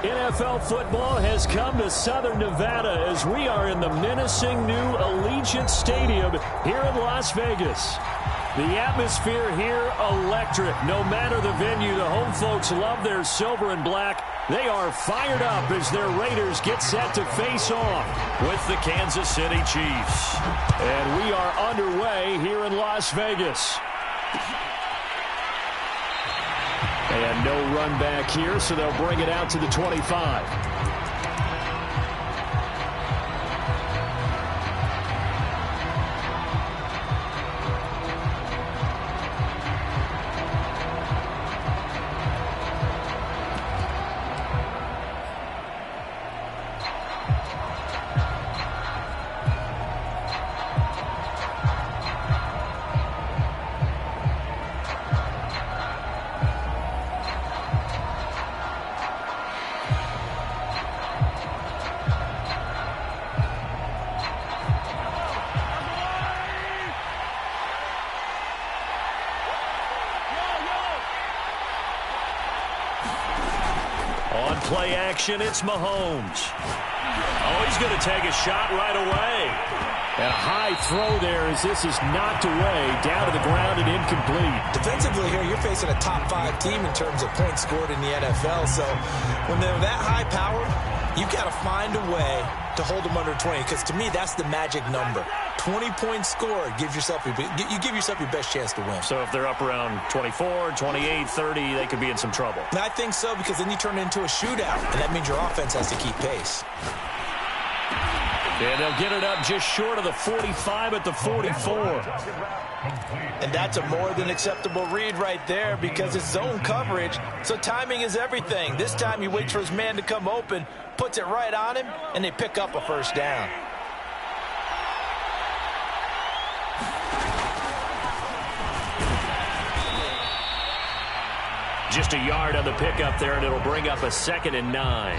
NFL football has come to Southern Nevada as we are in the menacing new Allegiant Stadium here in Las Vegas. The atmosphere here electric. No matter the venue, the home folks love their silver and black. They are fired up as their Raiders get set to face off with the Kansas City Chiefs. And we are underway here in Las Vegas. And no run back here, so they'll bring it out to the 25. On play action, it's Mahomes. Oh, he's going to take a shot right away. And a high throw there as this is knocked away, down to the ground and incomplete. Defensively here, you're facing a top 5 team in terms of points scored in the NFL. So when they're that high powered, you've got to find a way to hold them under 20. Because to me, that's the magic number. 20 points scored, you give yourself your best chance to win. So if they're up around 24, 28, 30, they could be in some trouble. And I think so, because then you turn it into a shootout, and that means your offense has to keep pace. And they'll get it up just short of the 45 at the 44. And that's a more than acceptable read right there, because it's zone coverage, so timing is everything. This time he waits for his man to come open, puts it right on him, and they pick up a first down. Just a yard on the pickup there, and it'll bring up a 2nd and 9.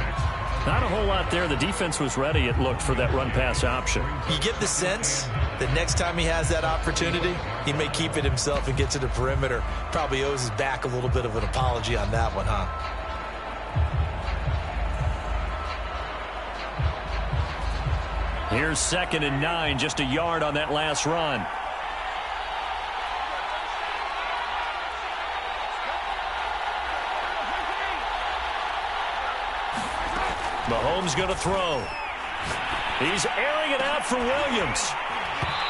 Not a whole lot there. The defense was ready, it looked, for that run-pass option. You get the sense that next time he has that opportunity, he may keep it himself and get to the perimeter. Probably owes his back a little bit of an apology on that one, huh? Here's 2nd and 9, just a yard on that last run. Mahomes going to throw. He's airing it out for Williams.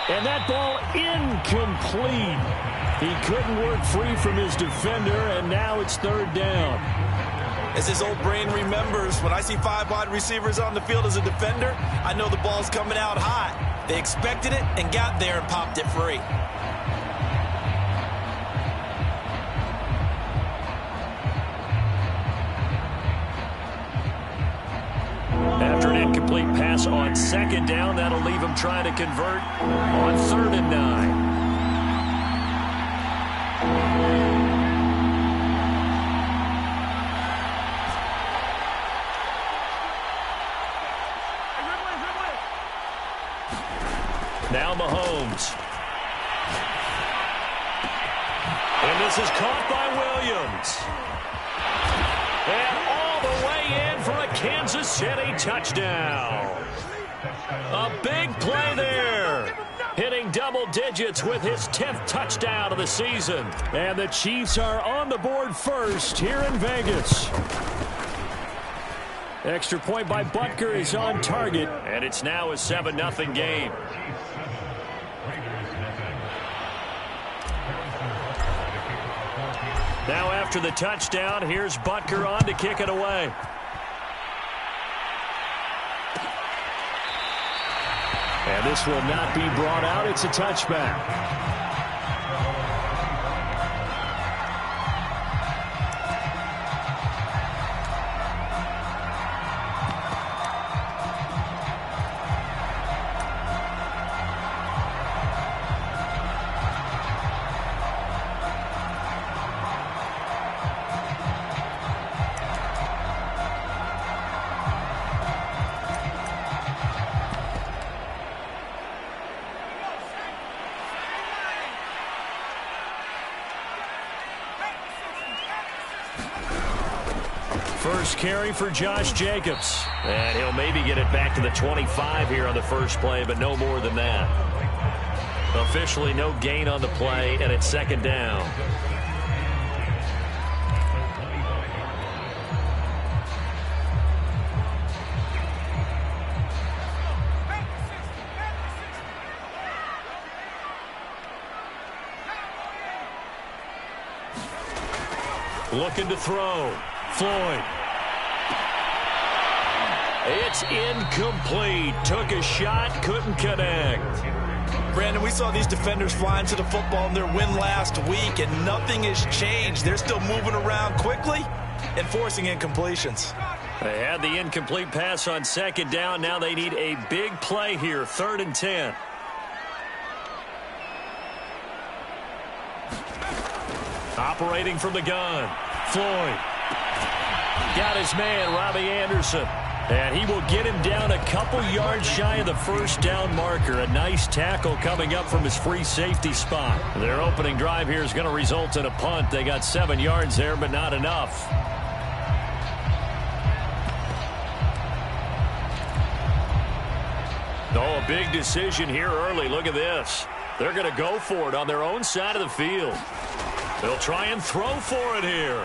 And that ball incomplete. He couldn't work free from his defender, and now it's 3rd down. As his old brain remembers, when I see 5 wide receivers on the field as a defender, I know the ball's coming out hot. They expected it and got there and popped it free. After an incomplete pass on 2nd down, that'll leave him trying to convert on 3rd and 9. Now Mahomes. And this is caught by Williams. And all the way in for a Kansas City touchdown. A big play there. Hitting double digits with his 10th touchdown of the season. And the Chiefs are on the board first here in Vegas. Extra point by Butker is on target. And it's now a 7-0 game. Now after the touchdown, here's Butker on to kick it away. And this will not be brought out. It's a touchback. First carry for Josh Jacobs. And he'll maybe get it back to the 25 here on the first play, but no more than that. Officially no gain on the play, and it's second down. Looking to throw. Floyd. It's incomplete. Took a shot, couldn't connect. Brandon, we saw these defenders flying to the football in their win last week, and nothing has changed. They're still moving around quickly and forcing incompletions. They had the incomplete pass on second down. Now they need a big play here, 3rd and 10. Operating from the gun. Floyd. Got his man, Robbie Anderson. And he will get him down a couple yards shy of the first down marker. A nice tackle coming up from his free safety spot. Their opening drive here is going to result in a punt. They got 7 yards there, but not enough. Oh, a big decision here early. Look at this. They're going to go for it on their own side of the field. They'll try and throw for it here.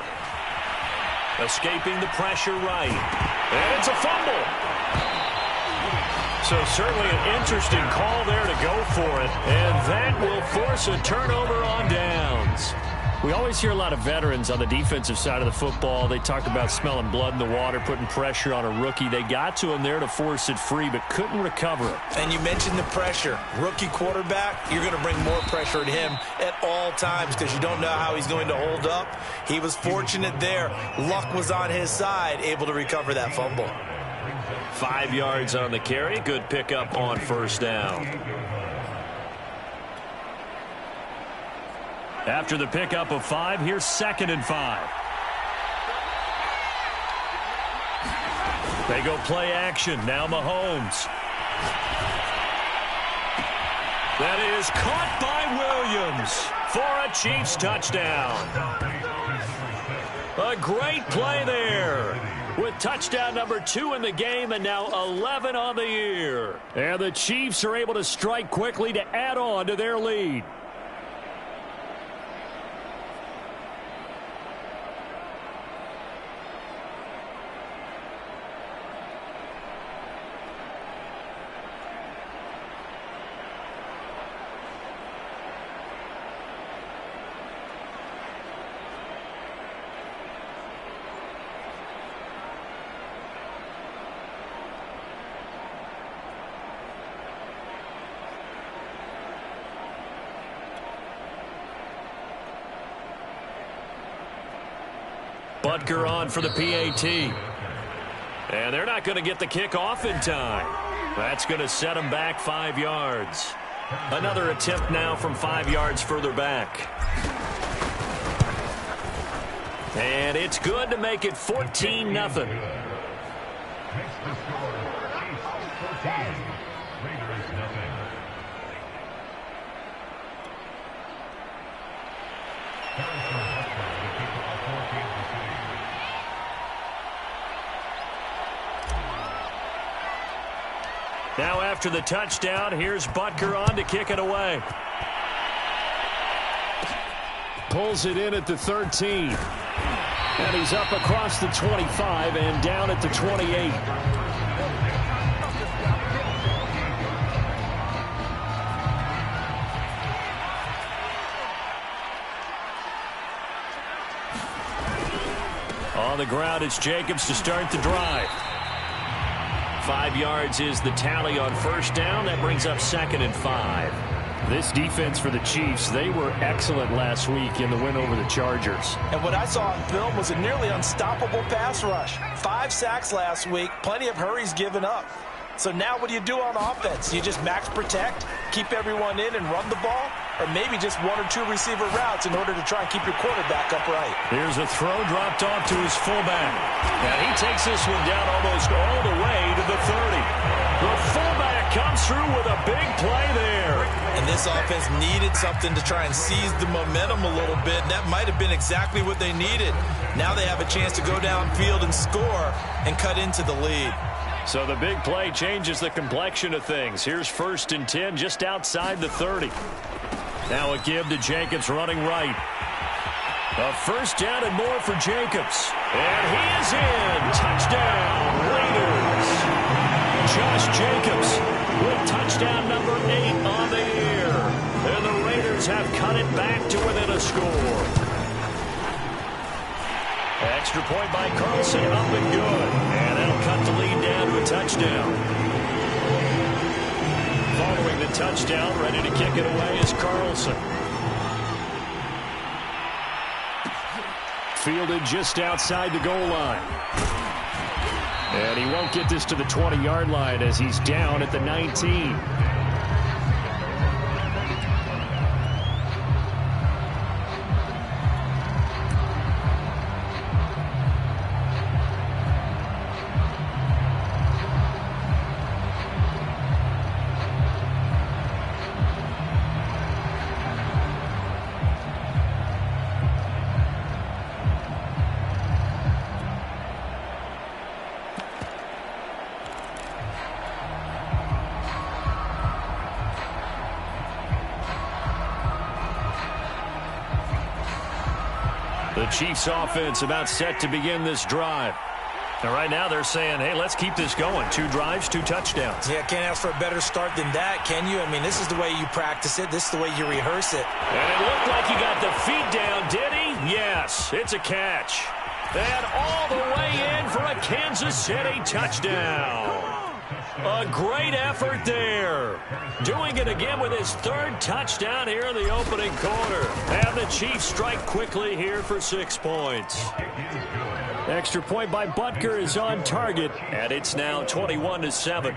Escaping the pressure right. And it's a fumble. So certainly an interesting call there to go for it. And that will force a turnover on downs. We always hear a lot of veterans on the defensive side of the football. They talk about smelling blood in the water, putting pressure on a rookie. They got to him there to force it free, but couldn't recover it. And you mentioned the pressure. Rookie quarterback, you're going to bring more pressure at him at all times because you don't know how he's going to hold up. He was fortunate there. Luck was on his side, able to recover that fumble. 5 yards on the carry. Good pickup on first down. After the pickup of 5, here's 2nd and 5. They go play action. Now Mahomes. That is caught by Williams for a Chiefs touchdown. A great play there with touchdown number 2 in the game and now 11 on the year. And the Chiefs are able to strike quickly to add on to their lead. Butker on for the PAT. And they're not going to get the kick off in time. That's going to set them back 5 yards. Another attempt now from 5 yards further back. And it's good to make it 14-0. Now after the touchdown, here's Butker on to kick it away. Pulls it in at the 13. And he's up across the 25 and down at the 28. On the ground, it's Jacobs to start the drive. 5 yards is the tally on first down. That brings up 2nd and 5. This defense for the Chiefs, they were excellent last week in the win over the Chargers. And what I saw on film was a nearly unstoppable pass rush. 5 sacks last week, plenty of hurries given up. So now what do you do on offense? You just max protect, keep everyone in and run the ball, or maybe just 1 or 2 receiver routes in order to try and keep your quarterback upright. Here's a throw dropped off to his fullback. And he takes this one down almost all the way to the 30. The fullback comes through with a big play there. And this offense needed something to try and seize the momentum a little bit. And that might have been exactly what they needed. Now they have a chance to go downfield and score and cut into the lead. So the big play changes the complexion of things. Here's 1st and 10 just outside the 30. Now a give to Jacobs running right. A 1st down and more for Jacobs. And he is in. Touchdown, Raiders. Josh Jacobs with touchdown number 8 on the year. And the Raiders have cut it back to within a score. Extra point by Carlson, up and good. And that'll cut the lead down to a touchdown. Following the touchdown, ready to kick it away is Carlson. Fielded just outside the goal line. And he won't get this to the 20-yard line as he's down at the 19. The Chiefs offense about set to begin this drive. And right now they're saying, hey, let's keep this going. 2 drives, 2 touchdowns. Yeah, can't ask for a better start than that, can you? I mean, this is the way you practice it. This is the way you rehearse it. And it looked like he got the feet down, did he? Yes, it's a catch. And all the way in for a Kansas City touchdown. A great effort there. Doing it again with his 3rd touchdown here in the opening quarter. And the Chiefs strike quickly here for 6 points. Extra point by Butker is on target, and it's now 21-7.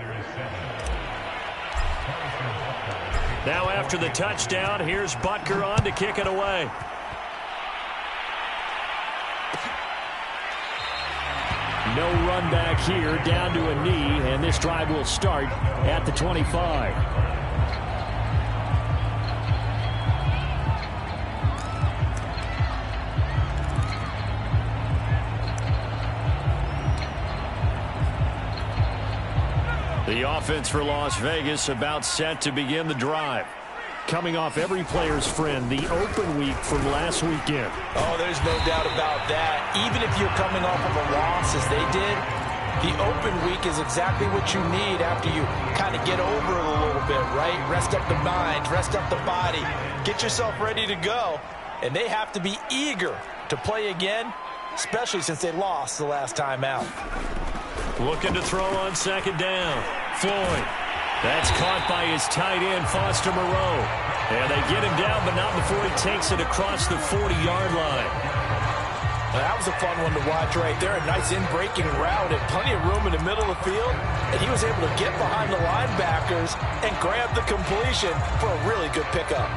Now after the touchdown, here's Butker on to kick it away. No run back here, down to a knee, and this drive will start at the 25. The offense for Las Vegas about set to begin the drive. Coming off every player's friend, the open week from last weekend. Oh, there's no doubt about that. Even if you're coming off of a loss as they did, the open week is exactly what you need after you kind of get over it a little bit, right? Rest up the mind, rest up the body, get yourself ready to go. And they have to be eager to play again, especially since they lost the last time out. Looking to throw on 2nd down. Floyd. That's caught by his tight end, Foster Moreau. And they get him down, but not before he takes it across the 40-yard line. That was a fun one to watch right there. A nice in-breaking route and plenty of room in the middle of the field. And he was able to get behind the linebackers and grab the completion for a really good pickup.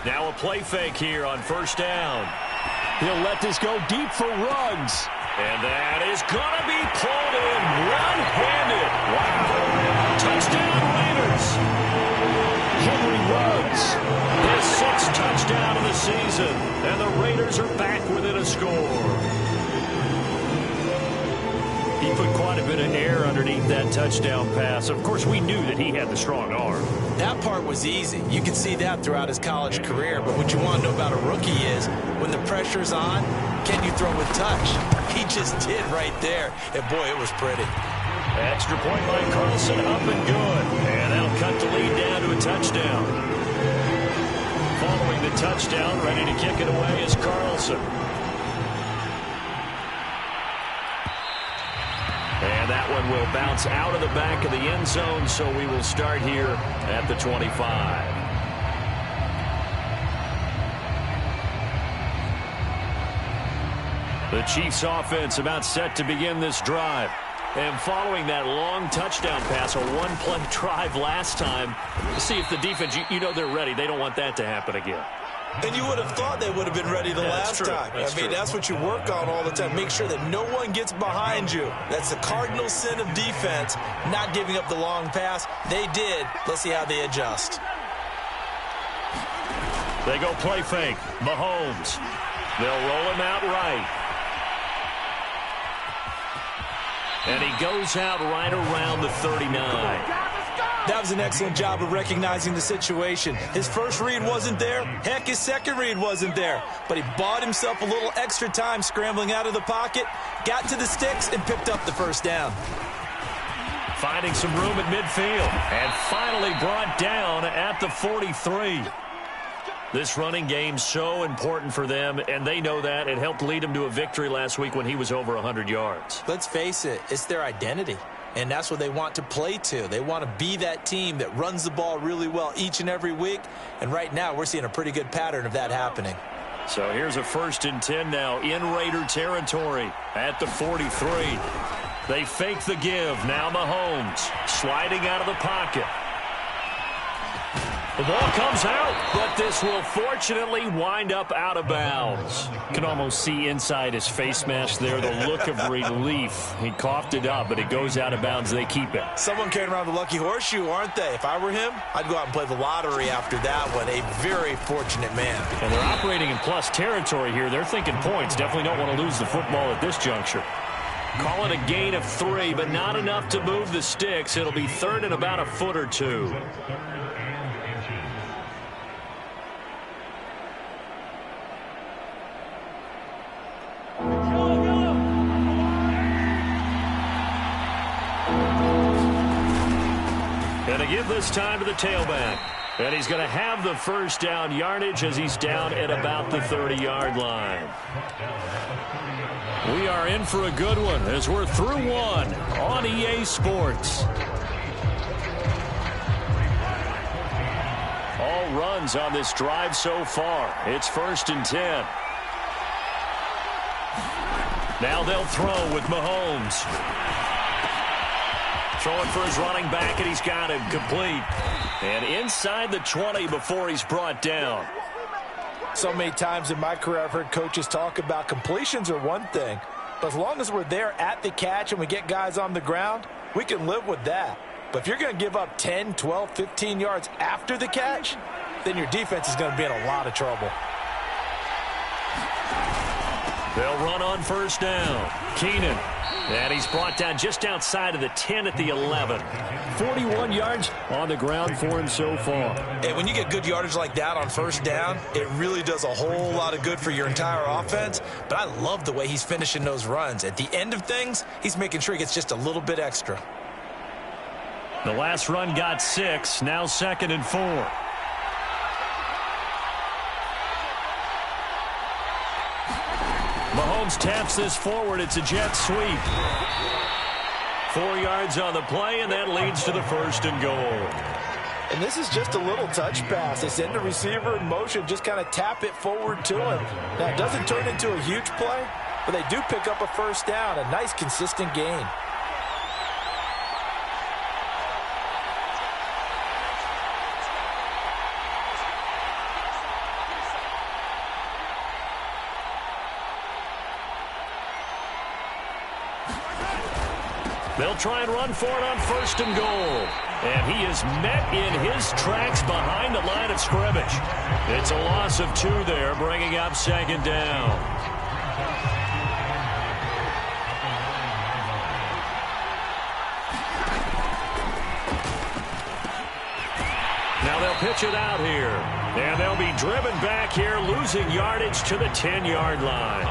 Now a play fake here on 1st down. He'll let this go deep for Ruggs. And that is going to be pulled in one-handed. Wow. Touchdown, Raiders. Henry Ruggs, his 6th touchdown of the season. And the Raiders are back within a score. He put quite a bit of air underneath that touchdown pass. Of course, we knew that he had the strong arm. That part was easy. You can see that throughout his college career. But what you want to know about a rookie is when the pressure's on, can you throw with touch? He just did right there. And, boy, it was pretty. Extra point by Carlson, up and good. And that'll cut the lead down to a touchdown. Following the touchdown, ready to kick it away is Carlson. And that one will bounce out of the back of the end zone, so we will start here at the 25. The Chiefs offense about set to begin this drive. And following that long touchdown pass, a one-play drive last time, see if the defense, you know they're ready. They don't want that to happen again. And you would have thought they would have been ready the last time. I mean, that's what you work on all the time. Make sure that no one gets behind you. That's the cardinal sin of defense, not giving up the long pass. They did. Let's see how they adjust. They go play fake. Mahomes. They'll roll him out right. And he goes out right around the 39. That was an excellent job of recognizing the situation. His first read wasn't there. Heck, his second read wasn't there. But he bought himself a little extra time scrambling out of the pocket, got to the sticks, and picked up the first down. Finding some room at midfield. And finally brought down at the 43. This running game's so important for them, and they know that. It helped lead them to a victory last week when he was over 100 yards. Let's face it, it's their identity. And that's what they want to play to. They want to be that team that runs the ball really well each and every week. And right now, we're seeing a pretty good pattern of that happening. So here's a 1st and 10 now in Raider territory at the 43. They fake the give. Now Mahomes sliding out of the pocket. The ball comes out, but this will fortunately wind up out of bounds. You can almost see inside his face mask there the look of relief. He coughed it up, but it goes out of bounds. They keep it. Someone carrying around the lucky horseshoe, aren't they? If I were him, I'd go out and play the lottery after that one. A very fortunate man. And they're operating in plus territory here. They're thinking points. Definitely don't want to lose the football at this juncture. Call it a gain of 3, but not enough to move the sticks. It'll be 3rd and about a foot or 2. Going to give this time to the tailback. And he's going to have the first down yardage as he's down at about the 30-yard line. We are in for a good one as we're through one on EA Sports. All runs on this drive so far. It's 1st and 10. Now they'll throw with Mahomes. Throwing for his running back, and he's got him complete. And inside the 20 before he's brought down. So many times in my career I've heard coaches talk about completions are one thing, but as long as we're there at the catch and we get guys on the ground, we can live with that. But if you're going to give up 10, 12, 15 yards after the catch, then your defense is going to be in a lot of trouble. They'll run on 1st down. Keenan. And he's brought down just outside of the 10 at the 11. 41 yards on the ground for him so far. And when you get good yardage like that on 1st down, it really does a whole lot of good for your entire offense. But I love the way he's finishing those runs. At the end of things, he's making sure he gets just a little bit extra. The last run got 6. Now 2nd and 4. Mahomes taps this forward. It's a jet sweep. 4 yards on the play, and that leads to the 1st and goal. And this is just a little touch pass. They send the receiver in motion, just kind of tap it forward to him. Now, it doesn't turn into a huge play, but they do pick up a 1st down, a nice, consistent gain. They'll try and run for it on 1st and goal. And he is met in his tracks behind the line of scrimmage. It's a loss of 2 there, bringing up 2nd down. Now they'll pitch it out here. And they'll be driven back here, losing yardage to the 10-yard line.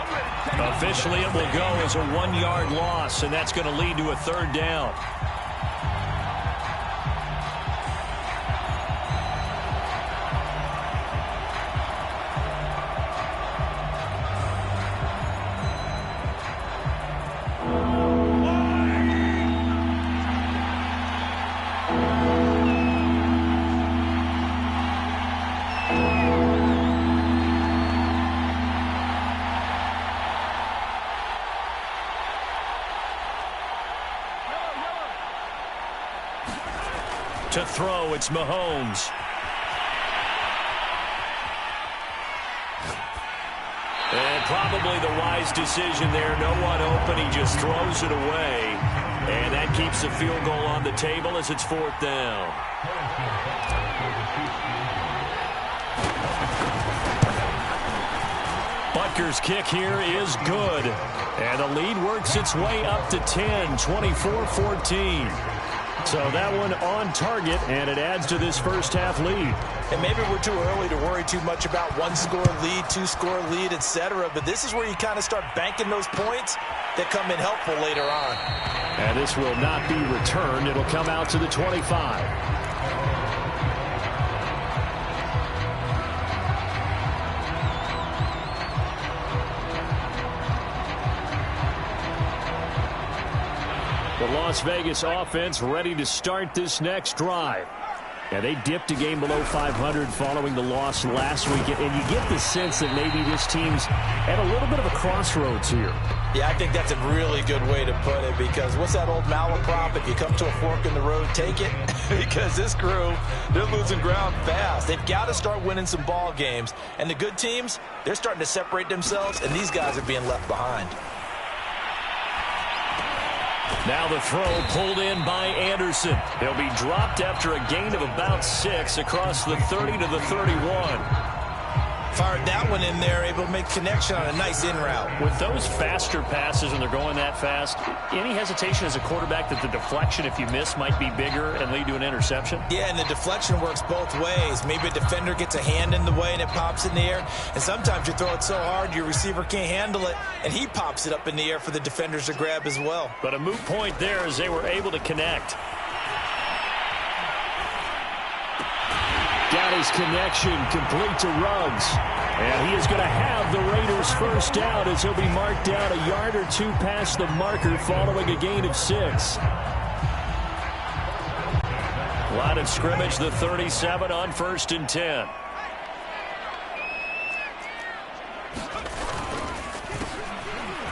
Officially, it will go as a 1-yard loss, and that's going to lead to a 3rd down. To throw, it's Mahomes. And probably the wise decision there. No one open. He just throws it away. And that keeps the field goal on the table as it's 4th down. Butker's kick here is good. And the lead works its way up to 10, 24-14. So that one on target, and it adds to this first half lead. And maybe we're too early to worry too much about 1-score lead, 2-score lead, etc. But this is where you kind of start banking those points that come in helpful later on. And this will not be returned. It'll come out to the 25. The Las Vegas offense ready to start this next drive. And they dipped a game below 500 following the loss last week. And you get the sense that maybe this team's at a little bit of a crossroads here. Yeah, I think that's a really good way to put it, because what's that old malaprop? If you come to a fork in the road, take it. Because this crew, they're losing ground fast. They've got to start winning some ball games. And the good teams, they're starting to separate themselves, and these guys are being left behind. Now the throw pulled in by Anderson. He'll be dropped after a gain of about 6 across the 30 to the 31. Fired that one in there, able to make connection on a nice in route. With those faster passes and they're going that fast, any hesitation as a quarterback that the deflection, if you miss, might be bigger and lead to an interception? Yeah, and the deflection works both ways. Maybe a defender gets a hand in the way and it pops in the air. And sometimes you throw it so hard your receiver can't handle it, and he pops it up in the air for the defenders to grab as well. But a moot point there as they were able to connect. Got his connection complete to Ruggs. And he is going to have the Raiders first down as he'll be marked down a yard or two past the marker following a gain of 6. Line of scrimmage, the 37 on 1st and 10.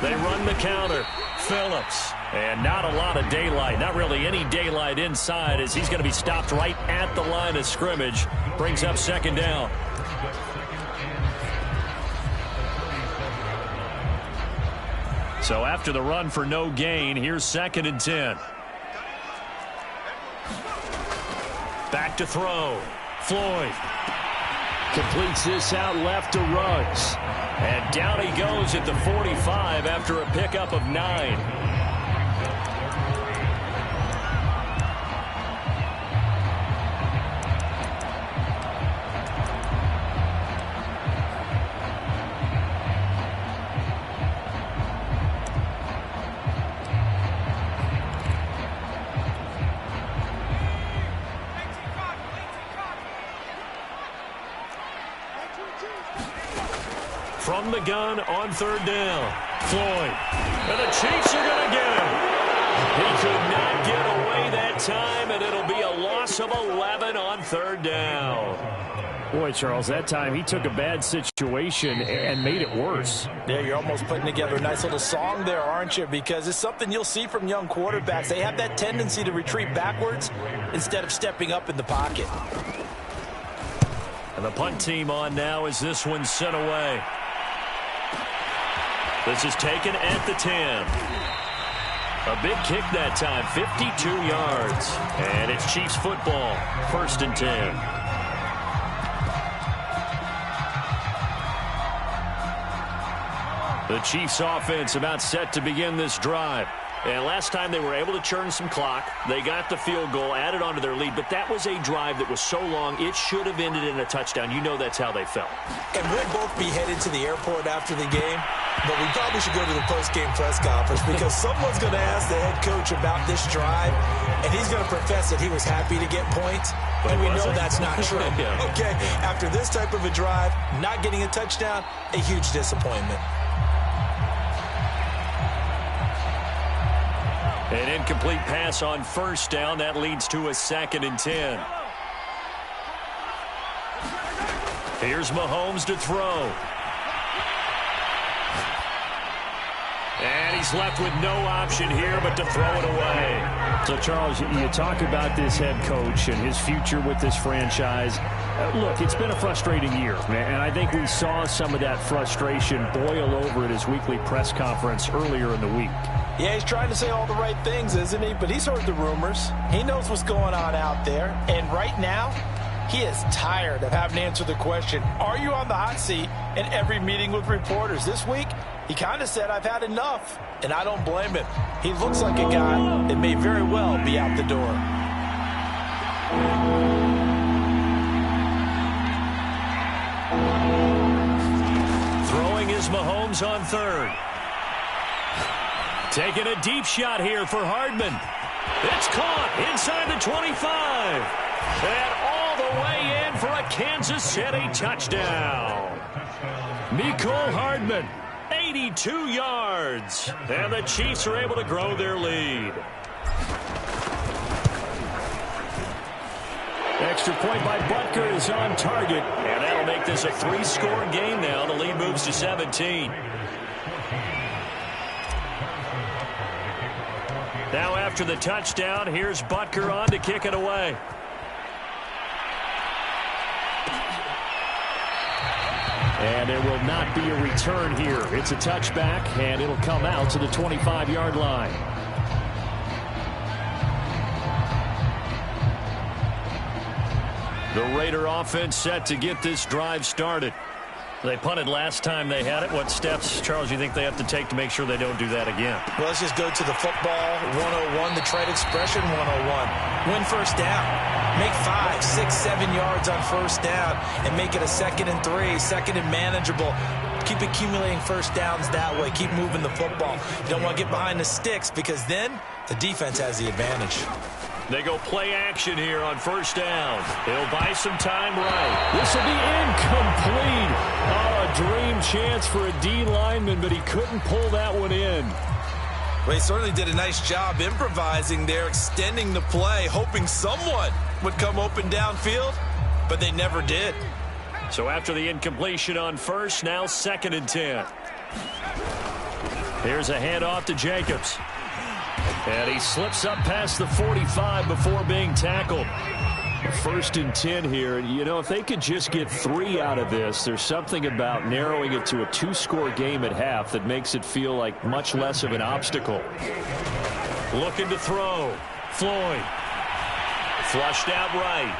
They run the counter. Phillips. And not a lot of daylight. Not really any daylight inside as he's going to be stopped right at the line of scrimmage. Brings up 2nd down. So after the run for no gain, here's 2nd and 10. Back to throw. Floyd completes this out left to Ruggs. And down he goes at the 45 after a pickup of 9. From the gun on 3rd down. Floyd. And the Chiefs are going to get him. He could not get away that time, and it'll be a loss of 11 on 3rd down. Boy, Charles, that time he took a bad situation and made it worse. Yeah, you're almost putting together a nice little song there, aren't you? Because it's something you'll see from young quarterbacks. They have that tendency to retreat backwards instead of stepping up in the pocket. And the punt team on now as this one's sent away. This is taken at the 10. A big kick that time, 52 yards. And it's Chiefs football, 1st and 10. The Chiefs offense about set to begin this drive. And last time they were able to churn some clock. They got the field goal, added on to their lead. But that was a drive that was so long, it should have ended in a touchdown. You know that's how they felt. And we'll both be headed to the airport after the game. But we probably should go to the post-game press conference because someone's going to ask the head coach about this drive. And he's going to profess that he was happy to get points. But we know that's not true. Yeah. Okay, after this type of a drive, not getting a touchdown, a huge disappointment. An incomplete pass on 1st down. That leads to a 2nd and 10. Here's Mahomes to throw. And he's He's left with no option here but to throw it away. So, Charles, you talk about this head coach and his future with this franchise. Look, it's been a frustrating year, and I think we saw some of that frustration boil over at his weekly press conference earlier in the week. Yeah, he's trying to say all the right things, isn't he? But he's heard the rumors. He knows what's going on out there. And right now, he is tired of having to answer the question, are you on the hot seat, in every meeting with reporters. This week, he kind of said, I've had enough. And I don't blame him. He looks like a guy that may very well be out the door. Throwing is Mahomes on third. Taking a deep shot here for Hardman. It's caught inside the 25. And all the way in for a Kansas City touchdown. Mecole Hardman, 82 yards. And the Chiefs are able to grow their lead. Extra point by Butker is on target. And that'll make this a 3-score game now. The lead moves to 17. Now after the touchdown, here's Butker on to kick it away. And there will not be a return here. It's a touchback, and it'll come out to the 25-yard line. The Raider offense set to get this drive started. They punted last time they had it. What steps, Charles, you think they have to take to make sure they don't do that again? Well, let's just go to the football 101, the trade expression 101. Win first down. Make 5, 6, 7 yards on first down and make it a 2nd and 3, second and manageable. Keep accumulating first downs that way. Keep moving the football. You don't want to get behind the sticks because then the defense has the advantage. They go play action here on first down. They'll buy some time right. This will be incomplete. Oh, a dream chance for a D lineman, but he couldn't pull that one in. Well, he certainly did a nice job improvising there, extending the play, hoping someone would come open downfield, but they never did. So after the incompletion on first, now 2nd and 10. Here's a handoff to Jacobs. And he slips up past the 45 before being tackled. 1st and 10 here. You know, if they could just get 3 out of this, there's something about narrowing it to a 2-score game at half that makes it feel like much less of an obstacle. Looking to throw. Floyd. Flushed out right.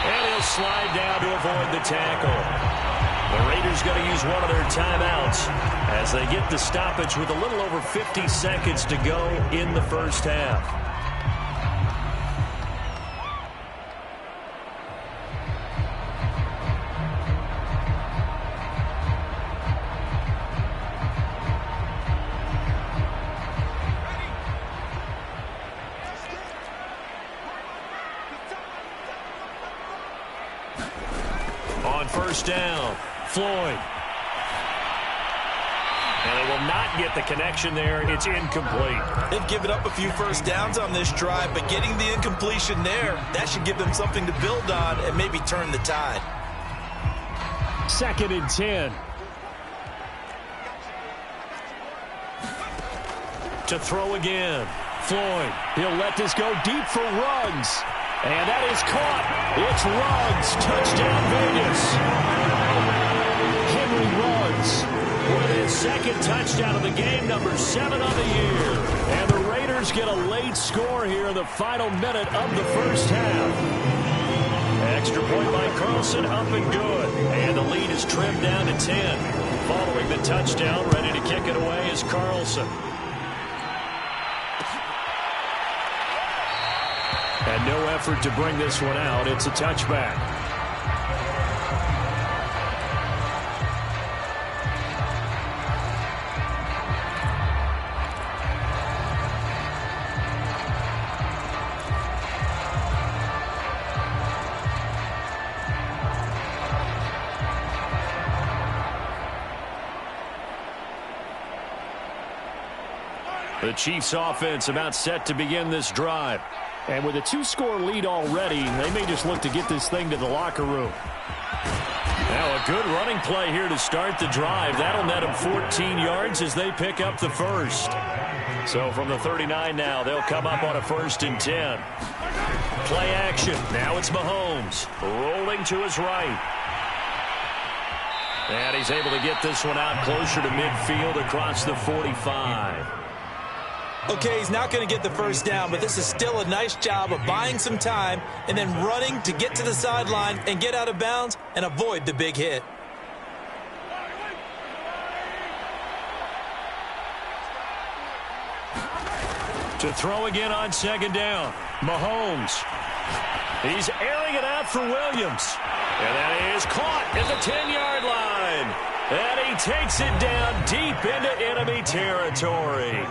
And he'll slide down to avoid the tackle. The Raiders going to use one of their timeouts as they get the stoppage with a little over 50 seconds to go in the first half. On first down, Floyd. And they will not get the connection there. It's incomplete. They've given up a few first downs on this drive, but getting the incompletion there, that should give them something to build on and maybe turn the tide. 2nd and 10. To throw again. Floyd. He'll let this go deep for Ruggs. And that is caught. It's Ruggs. Touchdown, Vegas. Henry Ruggs with his 2nd touchdown of the game, number 7 on the year. And the Raiders get a late score here in the final minute of the first half. Extra point by Carlson, up and good. And the lead is trimmed down to 10. Following the touchdown, ready to kick it away is Carlson. And no effort to bring this one out. It's a touchback. The Chiefs offense about set to begin this drive. And with a 2-score lead already, they may just look to get this thing to the locker room. Now a good running play here to start the drive. That'll net them 14 yards as they pick up the first. So from the 39 now, they'll come up on a 1st and 10. Play action. Now it's Mahomes rolling to his right. And he's able to get this one out closer to midfield across the 45. Okay, he's not going to get the first down, but this is still a nice job of buying some time and then running to get to the sideline and get out of bounds and avoid the big hit. To throw again on 2nd down. Mahomes. He's airing it out for Williams. And that is caught at the 10-yard line. And he takes it down deep into enemy territory.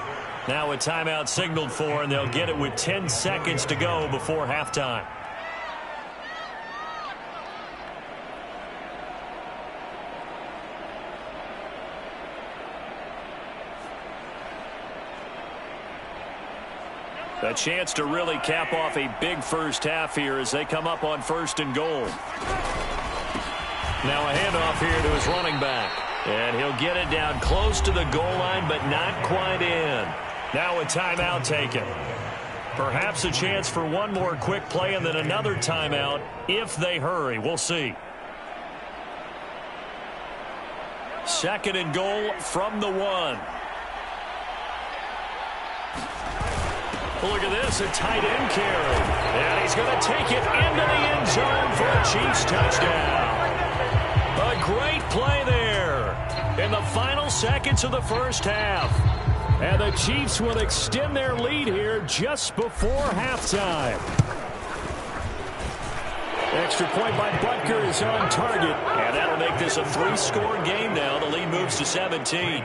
Now a timeout signaled for, and they'll get it with 10 seconds to go before halftime. A chance to really cap off a big first half here as they come up on 1st and goal. Now a handoff here to his running back. And he'll get it down close to the goal line, but not quite in. Now a timeout taken. Perhaps a chance for one more quick play and then another timeout if they hurry. We'll see. 2nd and goal from the 1. Look at this, a tight end carry. And he's going to take it into the end zone for a Chiefs touchdown. A great play there in the final seconds of the first half. And the Chiefs will extend their lead here just before halftime. Extra point by Butker is on target. And that'll make this a 3-score game now. The lead moves to 17.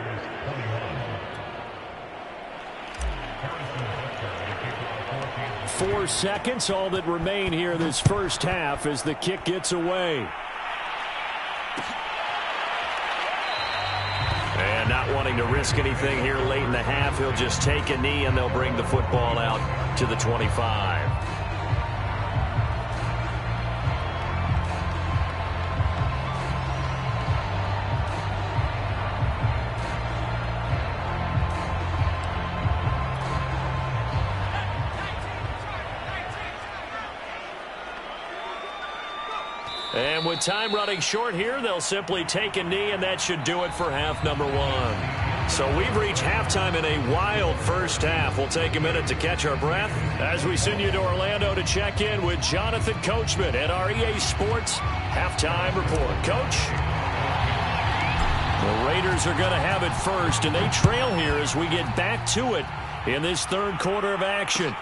Four seconds, all that remain here this first half as the kick gets away. And not wanting to risk anything here late in the half, he'll just take a knee and they'll bring the football out to the 25. And with time running short here, they'll simply take a knee, and that should do it for half number 1. So we've reached halftime in a wild first half. We'll take a minute to catch our breath as we send you to Orlando to check in with Jonathan Coachman at our EA Sports Halftime Report. Coach? The Raiders are going to have it first, and they trail here as we get back to it in this 3rd quarter of action.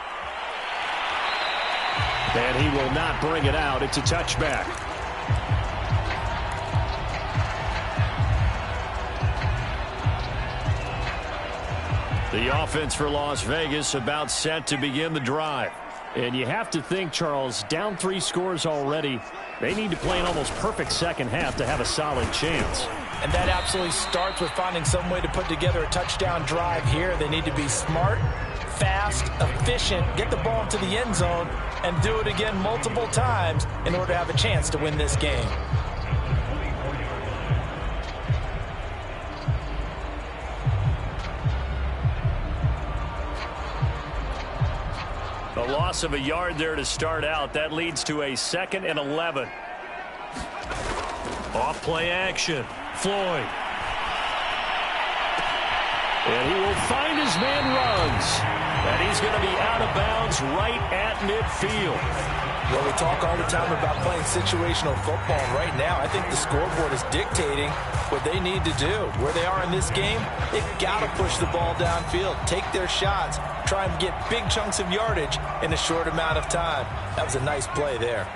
And he will not bring it out. It's a touchback. The offense for Las Vegas about set to begin the drive. And you have to think, Charles, down 3 scores already. They need to play an almost perfect second half to have a solid chance. And that absolutely starts with finding some way to put together a touchdown drive here. They need to be smart, fast, efficient, get the ball into the end zone, and do it again multiple times in order to have a chance to win this game. A loss of a yard there to start out. That leads to a 2nd and 11. Off play action. Floyd. And he will find his man Ruggs. And he's going to be out of bounds right at midfield. Well, we talk all the time about playing situational football. Right now, I think the scoreboard is dictating what they need to do. Where they are in this game, they've got to push the ball downfield, take their shots, try and get big chunks of yardage in a short amount of time. That was a nice play there.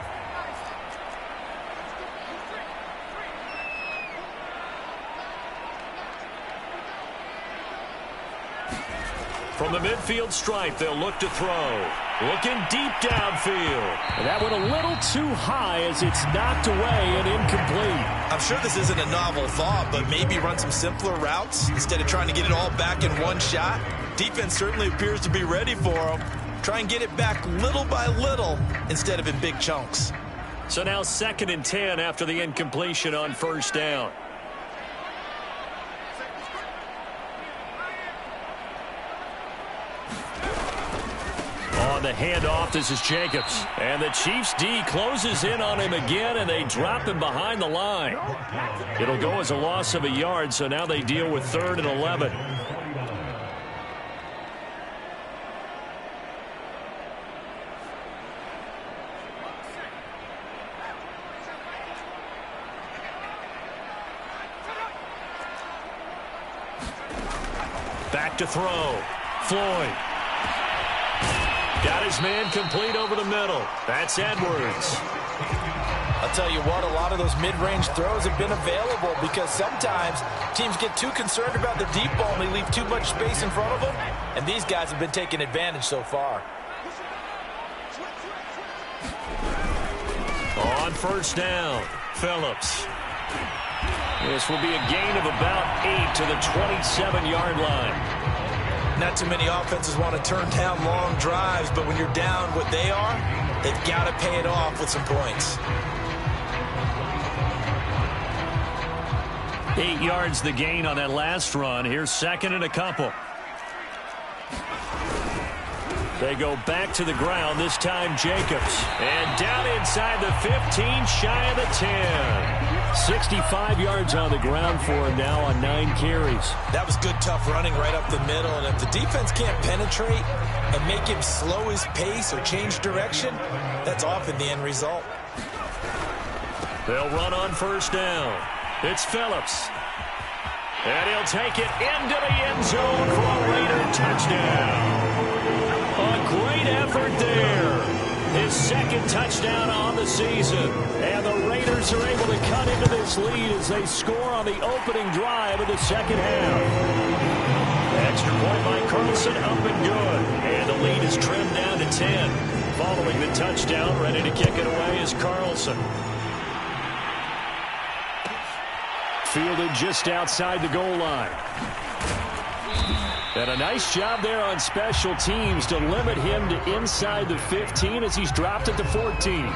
From the midfield stripe, they'll look to throw. Looking deep downfield. And that went a little too high as it's knocked away and incomplete. I'm sure this isn't a novel thought, but maybe run some simpler routes instead of trying to get it all back in one shot. Defense certainly appears to be ready for them. Try and get it back little by little instead of in big chunks. So now 2nd and 10 after the incompletion on first down. On the handoff, this is Jacobs. And the Chiefs D closes in on him again, and they drop him behind the line. It'll go as a loss of a yard, so now they deal with 3rd and 11. Back to throw. Floyd. Got his man complete over the middle. That's Edwards. I'll tell you what, a lot of those mid-range throws have been available because sometimes teams get too concerned about the deep ball and they leave too much space in front of them. And these guys have been taking advantage so far. On first down, Phillips. This will be a gain of about 8 to the 27-yard line. Not too many offenses want to turn down long drives, but when you're down what they are, they've got to pay it off with some points. 8 yards the gain on that last run. Here's 2nd and a couple. They go back to the ground, this time Jacobs. And down inside the 15, shy of the 10. 65 yards on the ground for him now on 9 carries. That was good, tough running right up the middle. And if the defense can't penetrate and make him slow his pace or change direction, that's often the end result. They'll run on first down. It's Phillips. And he'll take it into the end zone for a Raider touchdown. A great effort there. His 2nd touchdown on the season. And the Raiders are able to cut into this lead as they score on the opening drive of the 2nd half. Extra point by Carlson, up and good. And the lead is trimmed down to 10. Following the touchdown, ready to kick it away is Carlson. Fielded just outside the goal line. And a nice job there on special teams to limit him to inside the 15 as he's dropped it to 14.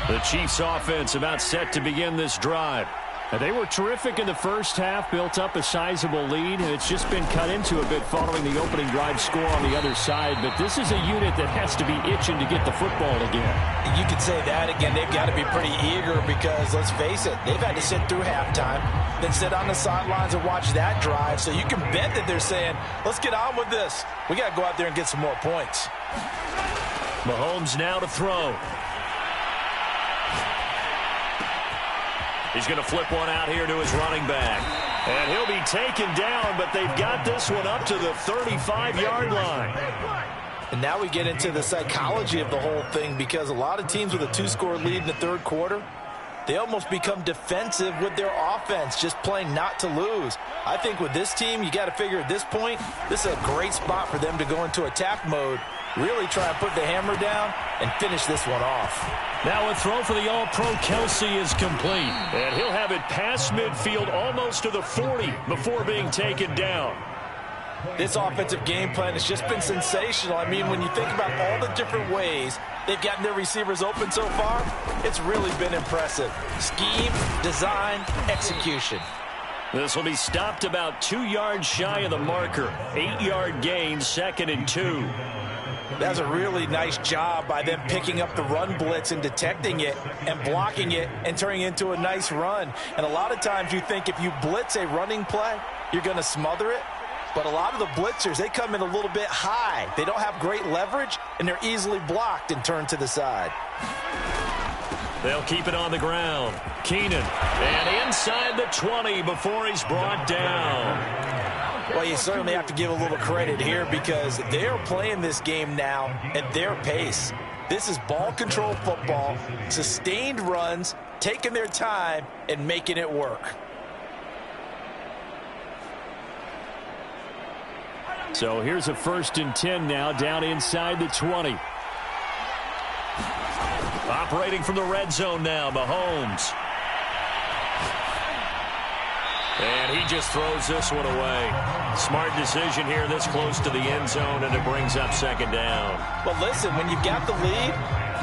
The Chiefs offense about set to begin this drive. And they were terrific in the first half, built up a sizable lead, and it's just been cut into a bit following the opening drive score on the other side. But this is a unit that has to be itching to get the football again. You could say that again. They've got to be pretty eager because, let's face it, they've had to sit through halftime, then sit on the sidelines and watch that drive. So you can bet that they're saying, let's get on with this. We got to go out there and get some more points. Mahomes now to throw. He's going to flip one out here to his running back. And he'll be taken down, but they've got this one up to the 35-yard line. And now we get into the psychology of the whole thing because a lot of teams with a 2-score lead in the 3rd quarter, they almost become defensive with their offense, just playing not to lose. I think with this team, you got to figure at this point, this is a great spot for them to go into attack mode, really try and put the hammer down and finish this one off. Now a throw for the All-Pro Kelsey is complete. And he'll have it past midfield almost to the 40 before being taken down. This offensive game plan has just been sensational. I mean, when you think about all the different ways they've gotten their receivers open so far, it's really been impressive. Scheme, design, execution. This will be stopped about 2 yards shy of the marker. 8-yard gain, 2nd and 2. That's a really nice job by them picking up the run blitz and detecting it and blocking it and turning it into a nice run. And a lot of times you think if you blitz a running play, you're going to smother it. But a lot of the blitzers, they come in a little bit high. They don't have great leverage, and they're easily blocked and turned to the side. They'll keep it on the ground. Keenan, and inside the 20 before he's brought down. Well, you certainly have to give a little credit here because they're playing this game now at their pace. This is ball control football, sustained runs, taking their time, and making it work. So here's a 1st and 10 now, down inside the 20. Operating from the red zone now, Mahomes. And he just throws this one away. Smart decision here this close to the end zone, and it brings up second down. Well, listen, when you've got the lead,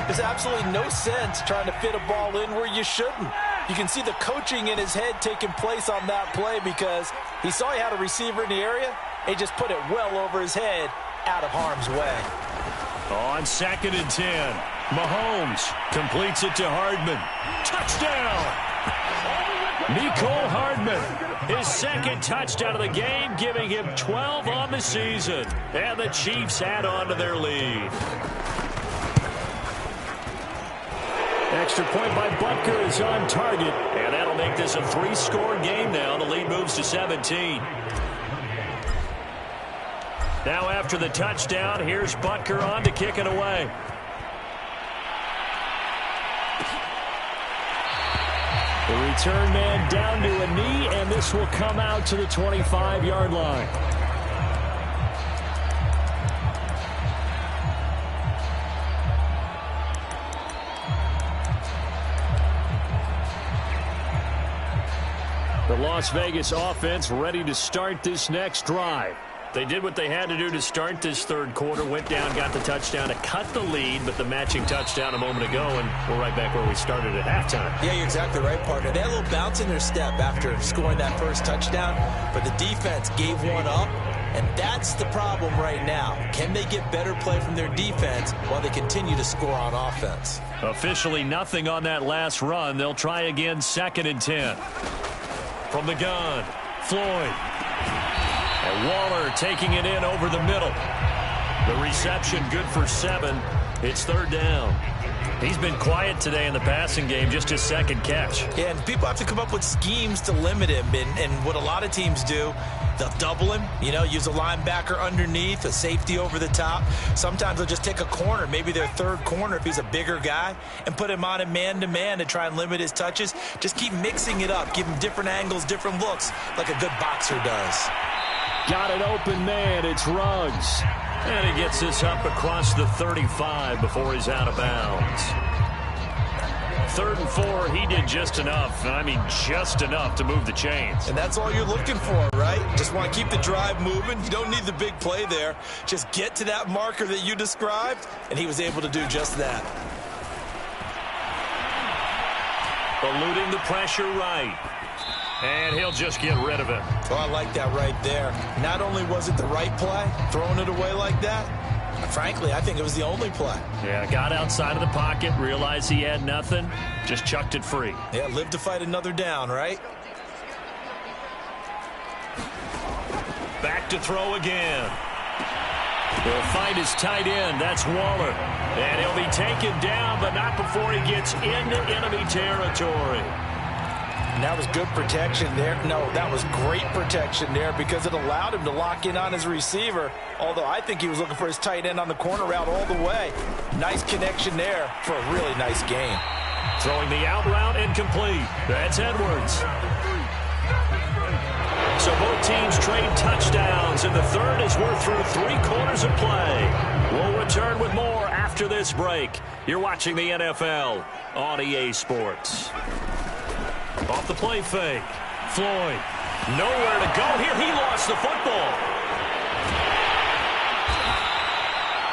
there's absolutely no sense trying to fit a ball in where you shouldn't. You can see the coaching in his head taking place on that play because he saw he had a receiver in the area. He just put it well over his head, out of harm's way. On 2nd and 10, Mahomes completes it to Hardman. Touchdown! Mecole Hardman, his second touchdown of the game, giving him 12 on the season. And the Chiefs add on to their lead. Extra point by Butker is on target, and that'll make this a 3-score game now. The lead moves to 17. Now after the touchdown, here's Butker on to kick it away. The return man down to a knee, and this will come out to the 25-yard line. The Las Vegas offense ready to start this next drive. They did what they had to do to start this third quarter, went down, got the touchdown to cut the lead, but the matching touchdown a moment ago, and we're right back where we started at halftime. Yeah, you're exactly right, partner. They had a little bounce in their step after scoring that first touchdown, but the defense gave one up, and that's the problem right now. Can they get better play from their defense while they continue to score on offense? Officially nothing on that last run. They'll try again, 2nd and 10. From the gun, Floyd. And Waller taking it in over the middle. The reception good for 7. It's 3rd down. He's been quiet today in the passing game, just his second catch. Yeah, and people have to come up with schemes to limit him. And what a lot of teams do, they'll double him, use a linebacker underneath, a safety over the top. Sometimes they'll just take a corner, maybe their third corner if he's a bigger guy, and put him on a man-to-man to try and limit his touches. Just keep mixing it up, give him different angles, different looks, like a good boxer does. Got an open man. It's Ruggs. And he gets this up across the 35 before he's out of bounds. 3rd and 4, he did just enough. I mean, just enough to move the chains. And that's all you're looking for, right? Just want to keep the drive moving. You don't need the big play there. Just get to that marker that you described, and he was able to do just that. Eluding the pressure right. And he'll just get rid of it. Oh, I like that right there. Not only was it the right play, throwing it away like that, frankly, I think it was the only play. Yeah, got outside of the pocket, realized he had nothing, just chucked it free. Yeah, live to fight another down, right? Back to throw again. He'll find his tight end. That's Waller. And he'll be taken down, but not before he gets into enemy territory. And that was good protection there. No, that was great protection there because it allowed him to lock in on his receiver, although I think he was looking for his tight end on the corner route all the way. Nice connection there for a really nice game. Throwing the out route incomplete. That's Edwards. So both teams trade touchdowns in the third as we're through 3 quarters of play. We'll return with more after this break. You're watching the NFL on EA Sports. Off the play fake. Floyd. Nowhere to go here. He lost the football.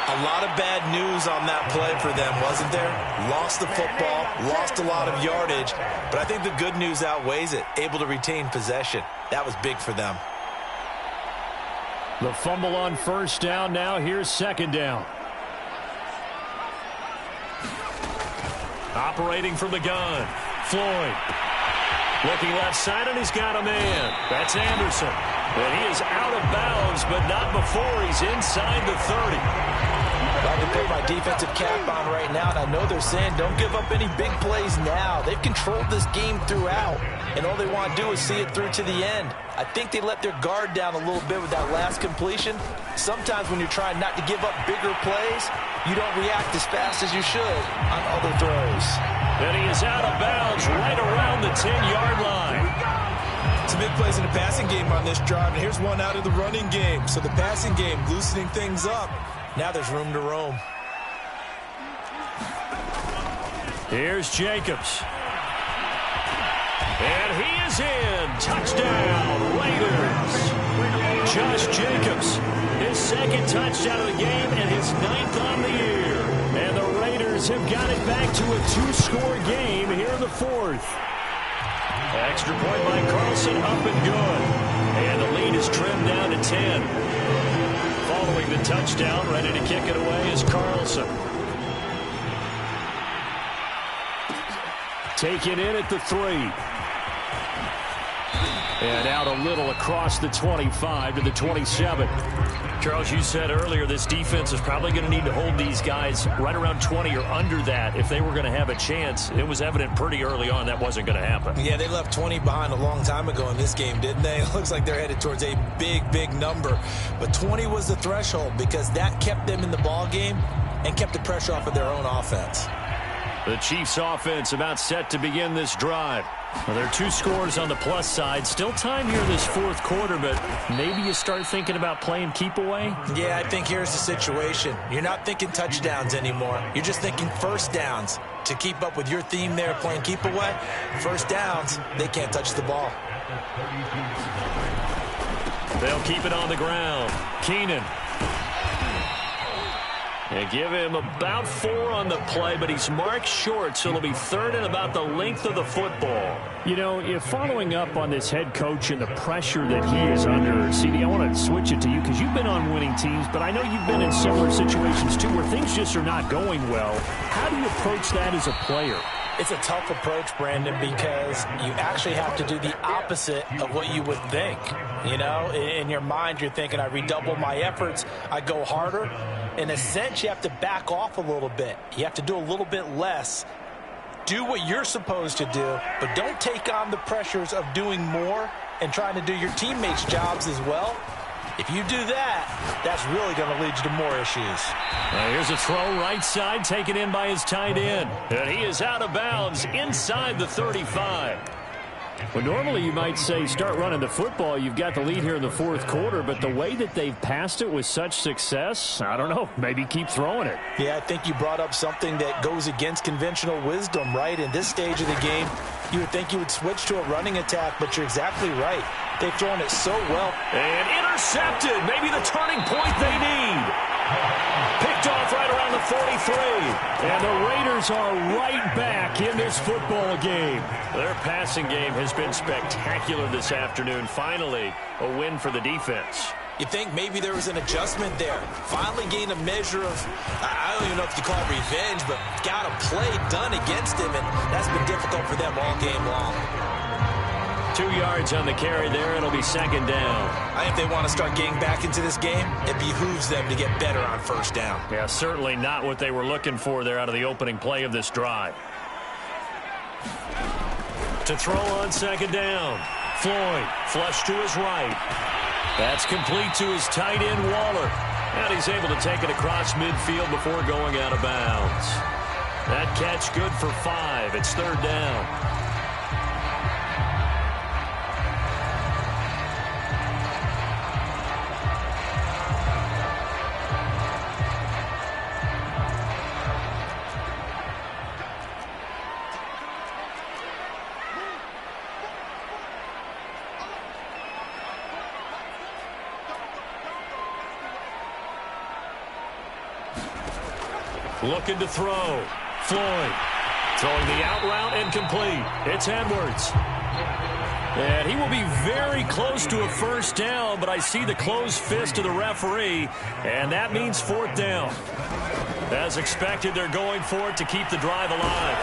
A lot of bad news on that play for them, wasn't there? Lost the football, lost a lot of yardage, but I think the good news outweighs it. Able to retain possession. That was big for them. The fumble on 1st down. Now here's 2nd down. Operating from the gun. Floyd. Looking left side, and he's got a man. That's Anderson. And he is out of bounds, but not before he's inside the 30. I can put my defensive cap on right now, and I know they're saying don't give up any big plays now. They've controlled this game throughout, and all they want to do is see it through to the end. I think they let their guard down a little bit with that last completion. Sometimes when you're trying not to give up bigger plays, you don't react as fast as you should on other throws. And he is out of bounds right around the 10-yard line. Some big plays in the passing game on this drive, and here's one out of the running game. So the passing game loosening things up. Now there's room to roam. Here's Jacobs. And he is in. Touchdown, Raiders. Josh Jacobs, his second touchdown of the game and his 9th on the year. And the Raiders have got it back to a 2-score game here in the 4th. Extra point by Carlson, up and good. And the lead is trimmed down to 10. Following the touchdown, ready to kick it away is Carlson. Taken in at the 3. And out a little across the 25 to the 27. Charles, you said earlier this defense is probably going to need to hold these guys right around 20 or under that if they were going to have a chance. It was evident pretty early on that wasn't going to happen. Yeah, they left 20 behind a long time ago in this game, didn't they? It looks like they're headed towards a big, big number. But 20 was the threshold because that kept them in the ball game and kept the pressure off of their own offense. The Chiefs offense about set to begin this drive. Well, there are 2 scores on the plus side. Still time here this 4th quarter, but maybe you start thinking about playing keep away? Yeah, I think here's the situation. You're not thinking touchdowns anymore. You're just thinking first downs. To keep up with your theme there, playing keep away, first downs, they can't touch the ball. They'll keep it on the ground. Keenan. They give him about 4 on the play, but he's marked short, so it'll be 3rd and about the length of the football. You know, if following up on this head coach and the pressure that he is under, CD, I want to switch it to you because you've been on winning teams, but I know you've been in similar situations too where things just are not going well. How do you approach that as a player? It's a tough approach, Brandon, because you actually have to do the opposite of what you would think. You know, in your mind, you're thinking, I redouble my efforts, I go harder. In a sense, you have to back off a little bit. You have to do a little bit less. Do what you're supposed to do, but don't take on the pressures of doing more and trying to do your teammates' jobs as well. If you do that, that's really going to lead you to more issues. Here's a throw right side, taken in by his tight end. And he is out of bounds inside the 35. Well, normally you might say start running the football. You've got the lead here in the 4th quarter, but the way that they've passed it with such success, I don't know, maybe keep throwing it. Yeah, I think you brought up something that goes against conventional wisdom, right? In this stage of the game, you would think you would switch to a running attack, but you're exactly right. They've thrown it so well. And intercepted, maybe the turning point they need. Picked off right around the 43. And the Raiders are right back in this football game. Their passing game has been spectacular this afternoon. Finally, a win for the defense. You think maybe there was an adjustment there. Finally gained a measure of, I don't even know if you call it revenge, but got a play done against him, and that's been difficult for them all game long. 2 yards on the carry there. It'll be 2nd down. I think they want to start getting back into this game. It behooves them to get better on 1st down. Yeah, certainly not what they were looking for there out of the opening play of this drive. To throw on 2nd down. Floyd, flush to his right. That's complete to his tight end, Waller. And he's able to take it across midfield before going out of bounds. That catch good for 5. It's 3rd down. Looking to throw. Floyd throwing the out route incomplete. It's Edwards. And he will be very close to a 1st down, but I see the closed fist of the referee, and that means 4th down. As expected, they're going for it to keep the drive alive.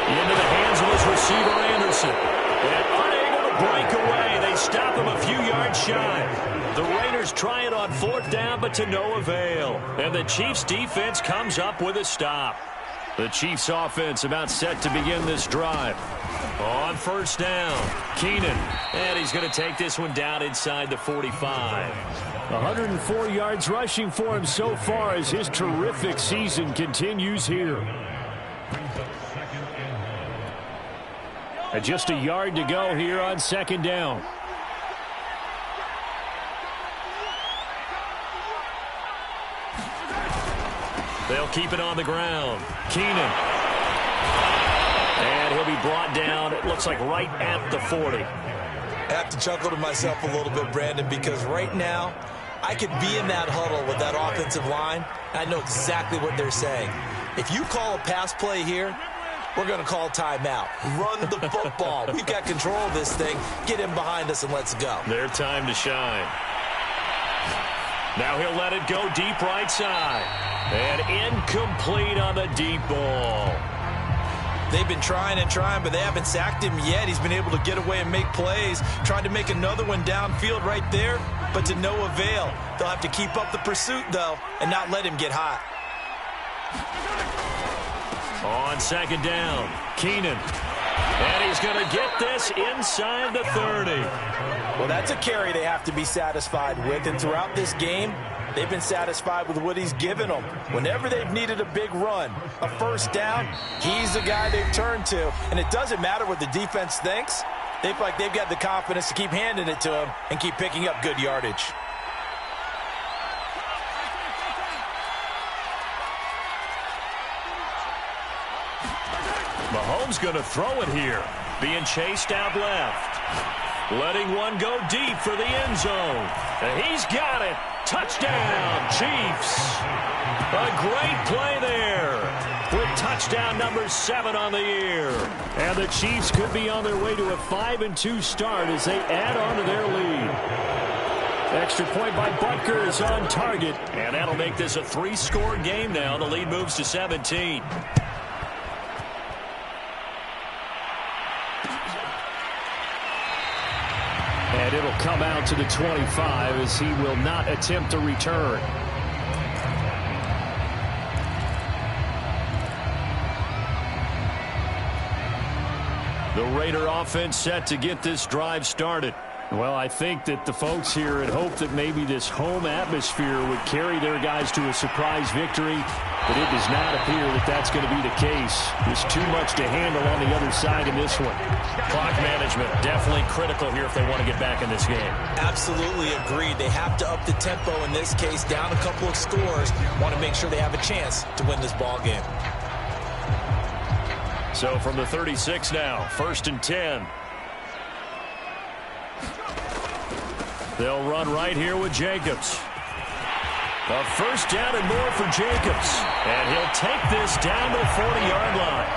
Into the hands of his receiver, Anderson. And unable to break away. They stop him a few yards shy. The Raiders try it on 4th down, but to no avail. And the Chiefs' defense comes up with a stop. The Chiefs' offense about set to begin this drive. On 1st down, Keenan. And he's going to take this one down inside the 45. 104 yards rushing for him so far as his terrific season continues here. And just a yard to go here on 2nd down. They'll keep it on the ground. Keenan. And And he'll be brought down, it looks like right at the 40. I have to chuckle to myself a little bit, Brandon, because right now I could be in that huddle with that offensive line. I know exactly what they're saying. If you call a pass play here, we're going to call timeout. Run the football. We've got control of this thing. Get him behind us and let's go. Their time to shine. Now he'll let it go deep right side. And incomplete on the deep ball. They've been trying and trying, but they haven't sacked him yet. He's been able to get away and make plays. Tried to make another one downfield right there, but to no avail. They'll have to keep up the pursuit, though, and not let him get hot. On second down, Keenan. And he's going to get this inside the 30. Well, that's a carry they have to be satisfied with, and throughout this game, they've been satisfied with what he's given them. Whenever they've needed a big run, a first down, he's the guy they've turned to. And it doesn't matter what the defense thinks. They feel like they've got the confidence to keep handing it to him and keep picking up good yardage. Mahomes going to throw it here. Being chased out left. Letting one go deep for the end zone. And he's got it. Touchdown, Chiefs. A great play there with touchdown number 7 on the year. And the Chiefs could be on their way to a 5-2 start as they add on to their lead. Extra point by Butker is on target. And that'll make this a 3-score game now. The lead moves to 17. And it'll come out to the 25 as he will not attempt to return. The Raider offense set to get this drive started. Well, I think that the folks here had hoped that maybe this home atmosphere would carry their guys to a surprise victory, but it does not appear that that's going to be the case. There's too much to handle on the other side in this one. Clock management definitely critical here if they want to get back in this game. Absolutely agreed. They have to up the tempo in this case, down a couple of scores. Want to make sure they have a chance to win this ball game. So from the 36 now, 1st and 10. They'll run right here with Jacobs. A first down and more for Jacobs. And he'll take this down to the 40-yard line.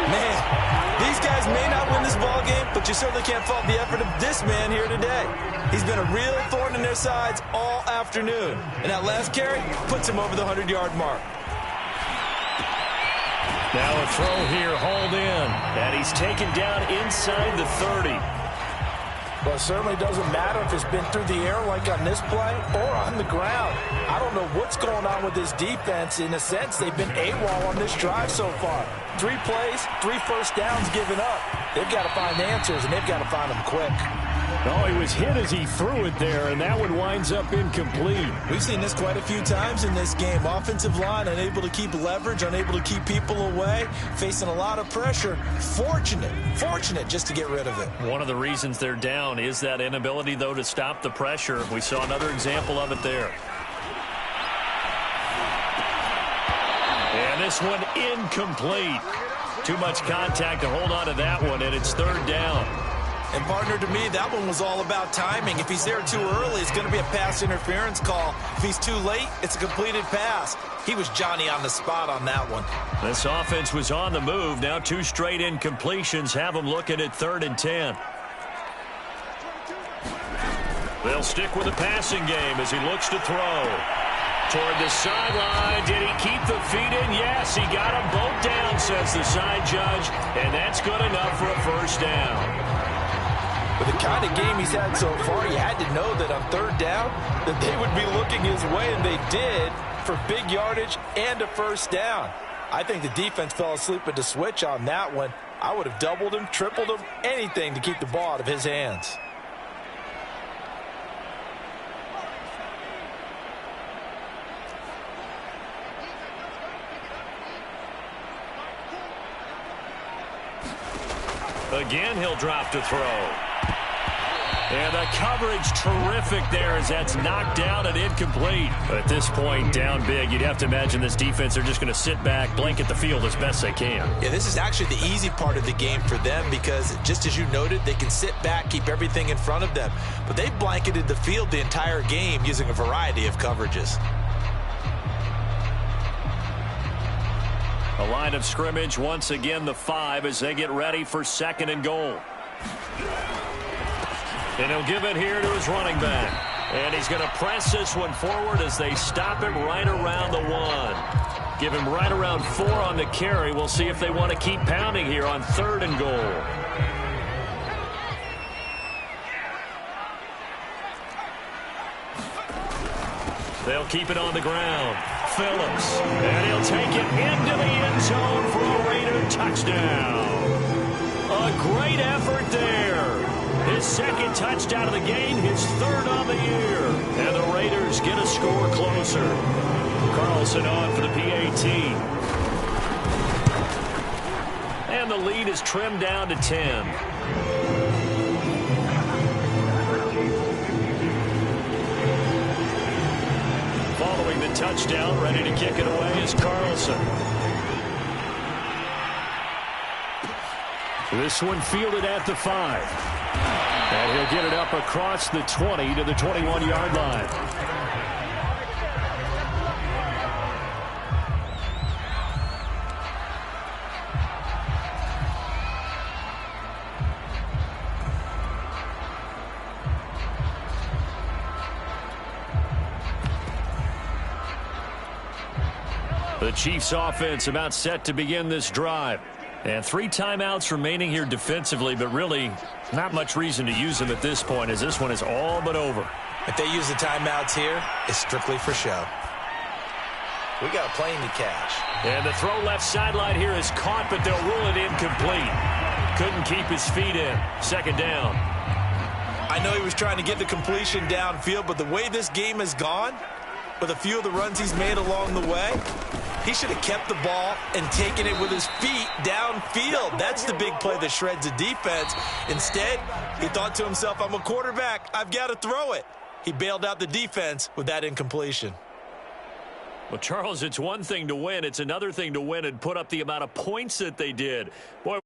Man, these guys may not win this ball game, but you certainly can't fault the effort of this man here today. He's been a real thorn in their sides all afternoon. And that last carry puts him over the 100-yard mark. Now a throw here, hauled in. And he's taken down inside the 30. Well, it certainly doesn't matter if it's been through the air like on this play or on the ground. I don't know what's going on with this defense. In a sense, they've been AWOL on this drive so far. 3 plays, 3 first downs given up. They've got to find answers, and they've got to find them quick. Oh, he was hit as he threw it there, and that one winds up incomplete. We've seen this quite a few times in this game. Offensive line unable to keep leverage, unable to keep people away, facing a lot of pressure. Fortunate just to get rid of it. One of the reasons they're down is that inability, though, to stop the pressure. We saw another example of it there. And this one incomplete. Too much contact to hold on to that one, and it's 3rd down. And, partner, to me, that one was all about timing. If he's there too early, it's going to be a pass interference call. If he's too late, it's a completed pass. He was Johnny on the spot on that one. This offense was on the move. Now 2 straight incompletions have them looking at 3rd and 10. They'll stick with the passing game as he looks to throw. Toward the sideline. Did he keep the feet in? Yes, he got them both down, says the side judge. And that's good enough for a first down. With the kind of game he's had so far, you had to know that on 3rd down that they would be looking his way, and they did, for big yardage and a first down. I think the defense fell asleep at the switch on that one. I would have doubled him, tripled him, anything to keep the ball out of his hands. Again, he'll drop to throw. And the coverage terrific there as that's knocked down and incomplete. At this point, down big, you'd have to imagine this defense are just going to sit back, blanket the field as best they can. Yeah, this is actually the easy part of the game for them because, just as you noted, they can sit back, keep everything in front of them. But they've blanketed the field the entire game using a variety of coverages. A line of scrimmage, once again the 5 as they get ready for 2nd and goal. And he'll give it here to his running back. And he's going to press this one forward as they stop him right around the 1. Give him right around 4 on the carry. We'll see if they want to keep pounding here on 3rd and goal. They'll keep it on the ground. Phillips. And he'll take it into the end zone for a Raider touchdown. A great effort there. His 2nd touchdown of the game, his 3rd on the year. And the Raiders get a score closer. Carlson on for the PAT. And the lead is trimmed down to 10. Following the touchdown, ready to kick it away is Carlson. This one fielded at the 5. And he'll get it up across the 20 to the 21-yard line. The Chiefs offense about set to begin this drive. And 3 timeouts remaining here defensively, but really not much reason to use them at this point as this one is all but over. If they use the timeouts here, it's strictly for show. We got a plane to catch. And the throw left sideline here is caught, but they'll rule it incomplete. Couldn't keep his feet in. 2nd down. I know he was trying to get the completion downfield, but the way this game has gone, with a few of the runs he's made along the way, he should have kept the ball and taken it with his feet downfield. That's the big play that shreds the defense. Instead, he thought to himself, I'm a quarterback. I've got to throw it. He bailed out the defense with that incompletion. Well, Charles, it's one thing to win. It's another thing to win and put up the amount of points that they did. Boy,